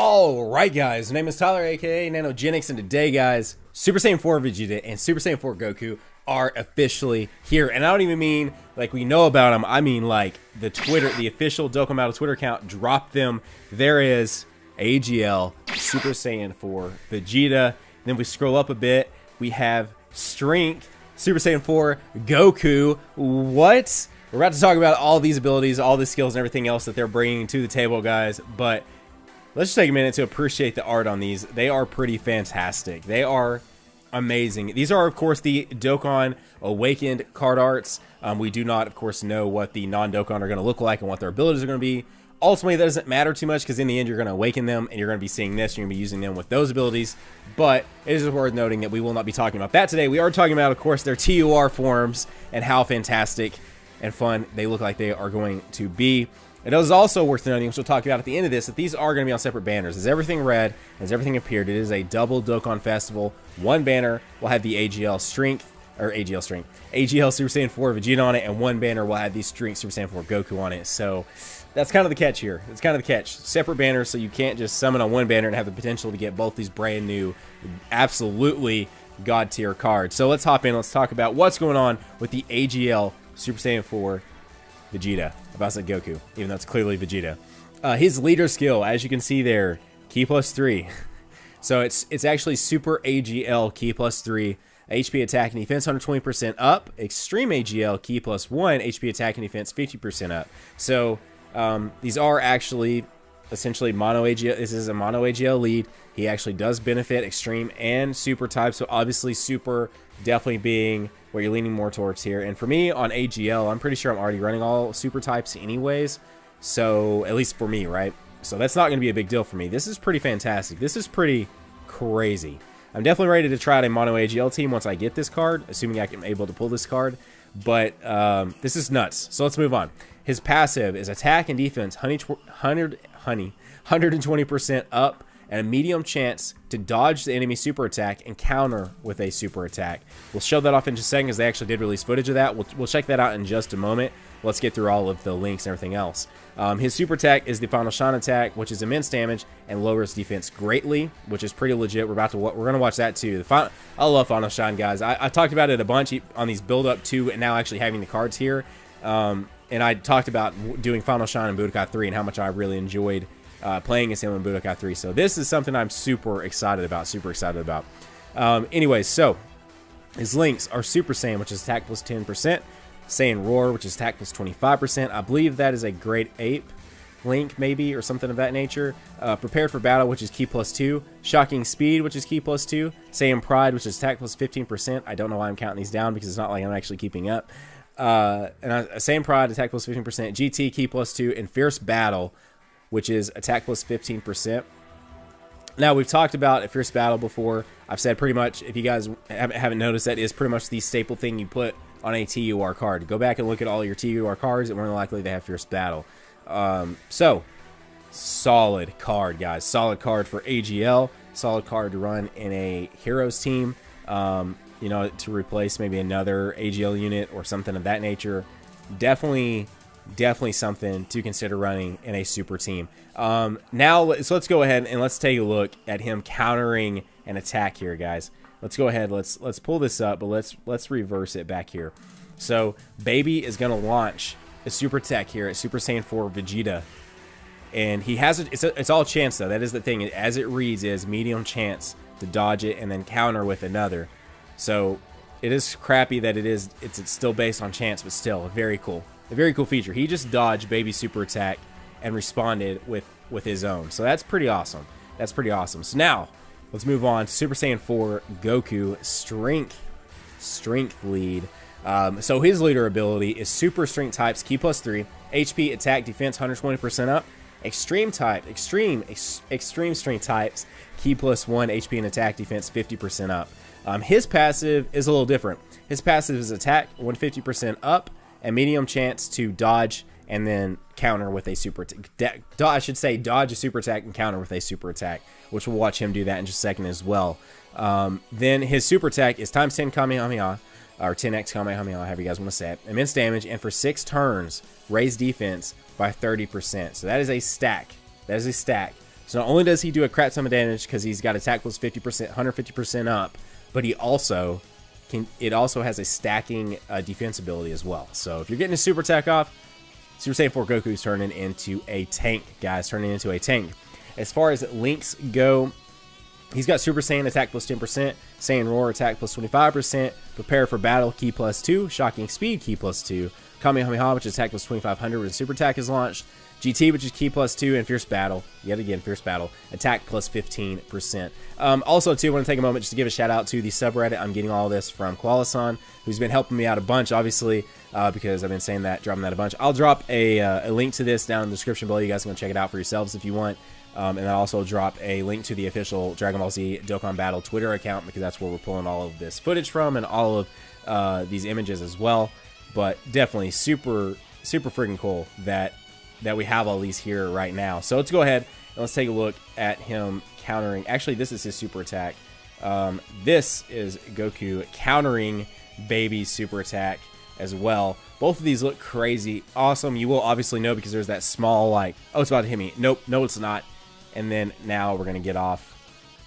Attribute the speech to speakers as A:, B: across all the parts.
A: Alright guys, my name is Tyler aka Nanogenics, and today guys, Super Saiyan 4 Vegeta and Super Saiyan 4 Goku are officially here. And I don't even mean like we know about them, I mean like the official Dokkan Twitter account dropped them. There is AGL Super Saiyan 4 Vegeta. Then we scroll up a bit, we have Strength Super Saiyan 4 Goku. What? We're about to talk about all these abilities, all the skills and everything else that they're bringing to the table, guys, but let's just take a minute to appreciate the art on these. They are pretty fantastic. They are amazing. These are, of course, the Dokkan Awakened card arts. We do not, of course, know what the non-Dokkan are going to look like and what their abilities are going to be. Ultimately, that doesn't matter too much because in the end, you're going to awaken them and you're going to be seeing this. You're going to be using them with those abilities. But it is worth noting that we will not be talking about that today. We are talking about, of course, their TUR forms and how fantastic and fun they look like they are going to be. It is also worth noting, which we'll talk about at the end of this, that these are going to be on separate banners. As everything read, as everything appeared, it is a double Dokkan Festival. One banner will have the AGL Super Saiyan 4 Vegeta on it, and one banner will have the Strength Super Saiyan 4 Goku on it. So that's kind of the catch here. It's kind of the catch. Separate banners, so you can't just summon on one banner and have the potential to get both these brand new, absolutely god tier cards. So let's hop in. Let's talk about what's going on with the AGL Super Saiyan 4 Vegeta. About to say Goku, even though it's clearly Vegeta. His leader skill, as you can see there, Ki plus 3. So it's actually Super AGL Ki plus 3. HP attack and defense 120% up. Extreme AGL Ki plus 1. HP attack and defense 50% up. So these are actually essentially mono AGL. This is a mono AGL lead. He actually does benefit extreme and super types. So obviously super definitely being what you're leaning more towards here. And for me on AGL, I'm pretty sure I'm already running all super types anyways. So at least for me, right? So that's not going to be a big deal for me. This is pretty fantastic. This is pretty crazy. I'm definitely ready to try out a mono AGL team once I get this card, assuming I'm able to pull this card. But this is nuts. So let's move on. His passive is attack and defense 120% up, and a medium chance to dodge the enemy super attack and counter with a super attack. We'll show that off in just a second, as they actually did release footage of that. We'll check that out in just a moment. Let's get through all of the links and everything else. His super attack is the Final Shine attack, which is immense damage and lowers defense greatly, which is pretty legit. We're gonna watch that too. I love Final Shine, guys. I talked about it a bunch on these build up to and now actually having the cards here. And I talked about doing Final Shine and Budokai 3 and how much I really enjoyed playing as him in Budokai 3. So this is something I'm super excited about. Anyways, so his links are Super Saiyan, which is attack plus 10%. Saiyan Roar, which is attack plus 25%. I believe that is a Great Ape link, maybe, or something of that nature. Prepared for Battle, which is Ki plus 2. Shocking Speed, which is Ki plus 2. Saiyan Pride, which is attack plus 15%. I don't know why I'm counting these down because it's not like I'm actually keeping up. Saiyan Pride, attack plus 15%. GT, Ki plus 2. And Fierce Battle, which is attack plus 15%. Now, we've talked about a Fierce Battle before. I've said pretty much, if you guys haven't noticed, that is pretty much the staple thing you put on a TUR card. Go back and look at all your TUR cards, and more than likely they have Fierce Battle. So, solid card, guys. Solid card for AGL. Solid card to run in a Heroes team. You know, to replace maybe another AGL unit or something of that nature. Definitely something to consider running in a super team. Now, so let's go ahead and let's take a look at him countering an attack here, guys. Let's go ahead. Let's pull this up, but let's reverse it back here. So Baby is going to launch a super attack here at Super Saiyan 4 Vegeta, and he has it's all chance though. That is the thing. As it reads, is medium chance to dodge it and then counter with another. So it is crappy that it's still based on chance, but still very cool. A very cool feature. He just dodged Baby's super attack and responded with his own. So that's pretty awesome. That's pretty awesome. So now let's move on to Super Saiyan 4 Goku Strength lead. So his leader ability is Super Strength types Ki plus 3, HP, attack, defense 120% up. Extreme Strength types Ki plus 1, HP, and attack, defense 50% up. His passive is a little different. His passive is attack 150% up, and medium chance to dodge and then counter with a super attack. I should say dodge a super attack and counter with a super attack, which we'll watch him do that in just a second as well. Then his super attack is times 10 Kamehameha, or 10x Kamehameha, however you guys want to say it. Immense damage, and for 6 turns, raise defense by 30%. So that is a stack. That is a stack. So not only does he do a crap ton of damage because he's got attack plus 50%, 150% up, but he also it also has a stacking defense ability as well. So if you're getting a super attack off, Super Saiyan 4 Goku's turning into a tank, guys, turning into a tank. As far as links go, he's got Super Saiyan attack plus 10%, Saiyan Roar attack plus 25%, Prepare for Battle key plus 2, Shocking Speed key plus 2, Kamehameha, which is attack plus 2500 when super attack is launched, GT, which is key plus 2, and Fierce Battle, yet again, Fierce Battle, attack plus 15%. Also, too, I want to take a moment just to give a shout out to the subreddit. I'm getting all this from Koalasan, who's been helping me out a bunch, obviously, because I've been saying that, dropping that a bunch. I'll drop a link to this down in the description below. You guys can go check it out for yourselves if you want. And I'll also drop a link to the official Dragon Ball Z Dokkan Battle Twitter account, because that's where we're pulling all of this footage from and all of these images as well. But definitely super freaking cool that we have all these here right now. So let's go ahead and let's take a look at him countering. Actually, this is his super attack. This is Goku countering Baby's super attack as well. Both of these look crazy awesome. You will obviously know because there's that small, like, oh, it's about to hit me. Nope, no, it's not. And then now we're going to get off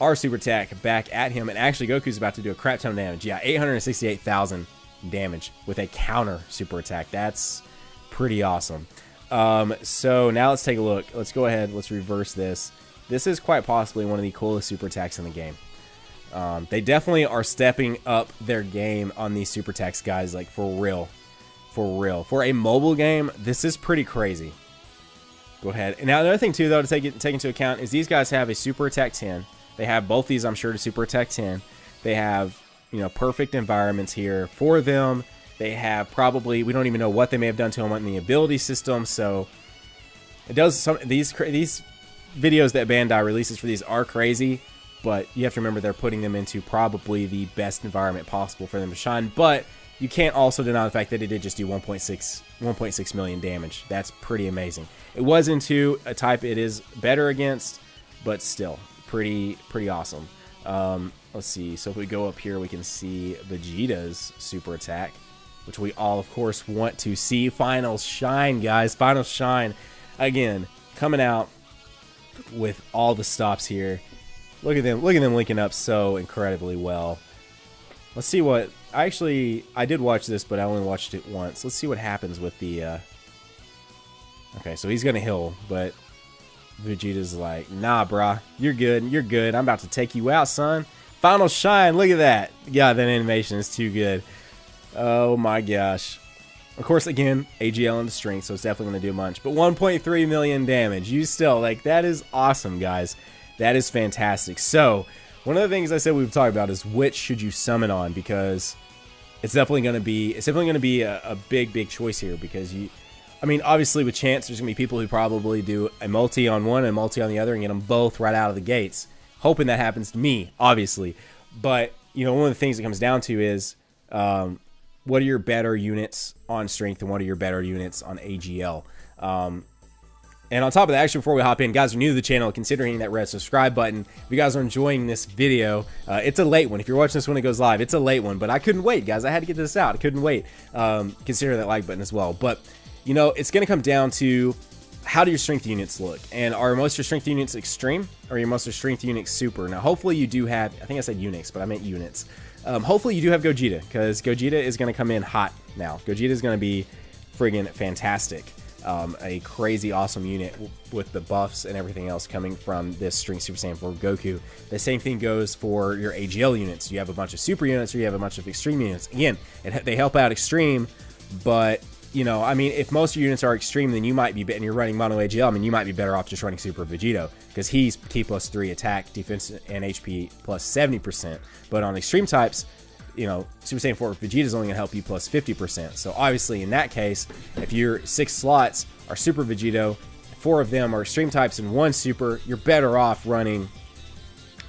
A: our super attack back at him. And actually, Goku's about to do a crap ton of damage. Yeah, 868,000 damage with a counter super attack. That's pretty awesome. So now let's take a look. Let's go ahead. Let's reverse this. This is quite possibly one of the coolest super attacks in the game. They definitely are stepping up their game on these super attacks, guys. Like, for real. For real. For a mobile game, this is pretty crazy. Go ahead. And now another thing, too, though, to take into account is these guys have a super attack 10. They have both these, I'm sure, to super attack 10. They have, you know, perfect environments here for them. They have probably, we don't even know what they may have done to him in the ability system. So it does some these videos that Bandai releases for these are crazy, but you have to remember they're putting them into probably the best environment possible for them to shine. But you can't also deny the fact that it did just do 1.6 million damage. That's pretty amazing. It was into a type it is better against, but still pretty awesome. Let's see. So if we go up here, we can see Vegeta's super attack, which we all, of course, want to see. Final shine, guys. Final shine. Again, coming out with all the stops here. Look at them. Look at them linking up so incredibly well. Let's see what... I did watch this, but I only watched it once. Let's see what happens with the... Okay, so he's going to heal, but Vegeta's like, nah, brah. You're good. You're good. I'm about to take you out, son. Final shine. Look at that. Yeah, that animation is too good. Oh my gosh. Of course, again, AGL into strength, so it's definitely going to do a bunch. But 1.3 million damage. You still, like, that is awesome, guys. That is fantastic. So, one of the things I said we've talked about is which should you summon on, because it's definitely going to be a big choice here, because I mean, obviously with chance, there's going to be people who probably do a multi on one and a multi on the other and get them both right out of the gates. Hoping that happens to me, obviously. But, you know, one of the things it comes down to is, what are your better units on strength and what are your better units on AGL? And on top of that, actually, before we hop in, guys are new to the channel, consider hitting that red subscribe button. If you guys are enjoying this video, it's a late one. If you're watching this when it goes live, it's a late one. But I couldn't wait, guys. I had to get this out. I couldn't wait. Consider that like button as well. But, you know, it's going to come down to how do your strength units look? And are most of your strength units extreme or are your most of your strength units super? Now, hopefully you do have, I think I said units, but I meant units. Hopefully you do have Gogeta, because Gogeta is going to come in hot now. Gogeta is going to be friggin' fantastic. A crazy awesome unit with the buffs and everything else coming from this Strength Super Saiyan 4 Goku. The same thing goes for your AGL units. You have a bunch of super units or you have a bunch of extreme units. Again, they help out extreme, but, you know, I mean, if most of your units are extreme, then you might be, and you're running mono AGL, I mean, you might be better off just running Super Vegeta, because he's Ki plus 3 attack, defense, and HP plus 70%. But on extreme types, you know, Super Saiyan 4 Vegeta is only going to help you plus 50%. So obviously in that case, if your 6 slots are Super Vegeta, 4 of them are extreme types and 1 super, you're better off running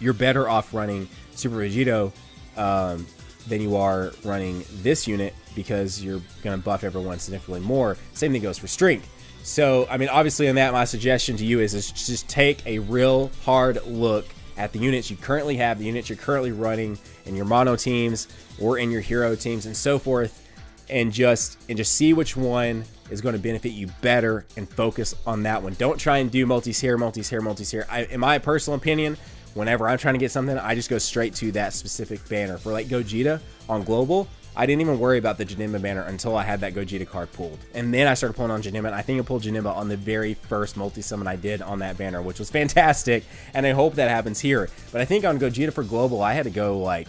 A: Super Vegeta than you are running this unit, because you're going to buff everyone significantly more. Same thing goes for strength. So, I mean, obviously on that, my suggestion to you is just take a real hard look at the units you currently have, the units you're currently running in your mono teams or in your hero teams and so forth, and just see which one is going to benefit you better and focus on that one. Don't try and do multis here, multis here, multis here. In my personal opinion, whenever I'm trying to get something, I just go straight to that specific banner. For like Gogeta on Global, I didn't even worry about the Janemba banner until I had that Gogeta card pulled. And then I started pulling on Janemba. I think I pulled Janemba on the very first multi-summon I did on that banner, which was fantastic. And I hope that happens here. But I think on Gogeta for Global, I had to go like,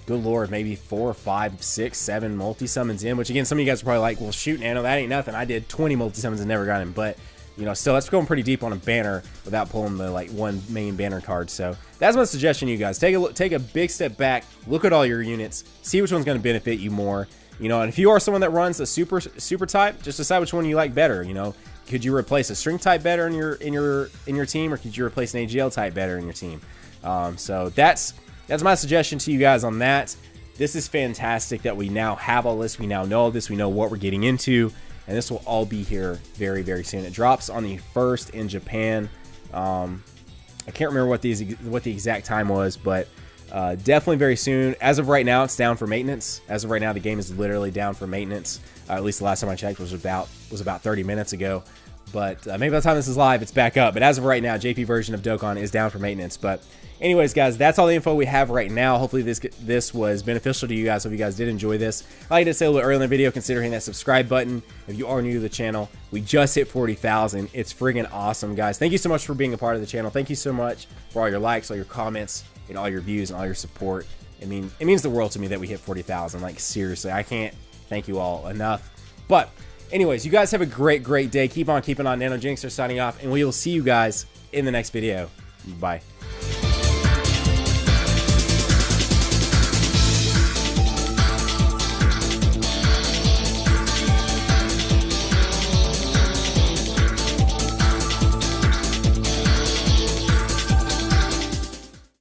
A: good lord, maybe 4, 5, 6, 7 multi-summons in. Which again, some of you guys are probably like, well shoot, Nano, that ain't nothing. I did 20 multi-summons and never got him. But you know, still, that's going pretty deep on a banner without pulling the like one main banner card. So that's my suggestion to you guys. Take a look, take a big step back, look at all your units, see which one's going to benefit you more. You know, and if you are someone that runs a super type, just decide which one you like better. You know, could you replace a string type better in your team, or could you replace an AGL type better in your team? So that's my suggestion to you guys on that. This is fantastic that we now have all this. We now know all this. We know what we're getting into. And this will all be here very, very soon. It drops on the 1st in Japan. I can't remember what the exact time was, but definitely very soon. As of right now, it's down for maintenance. As of right now, the game is literally down for maintenance. At least the last time I checked was about 30 minutes ago. But maybe by the time this is live, it's back up. But as of right now, JP version of Dokkan is down for maintenance. But anyways, guys, that's all the info we have right now. Hopefully this was beneficial to you guys. Hope you guys did enjoy this. Like I did say a little earlier in the video, consider hitting that subscribe button if you are new to the channel. We just hit 40,000. It's friggin' awesome, guys. Thank you so much for being a part of the channel. Thank you so much for all your likes, all your comments, and all your views, and all your support. It means the world to me that we hit 40,000. Like, seriously, I can't thank you all enough. But anyways, you guys have a great day. Keep on keeping on. Nano Jinxer signing off, and we will see you guys in the next video. Bye.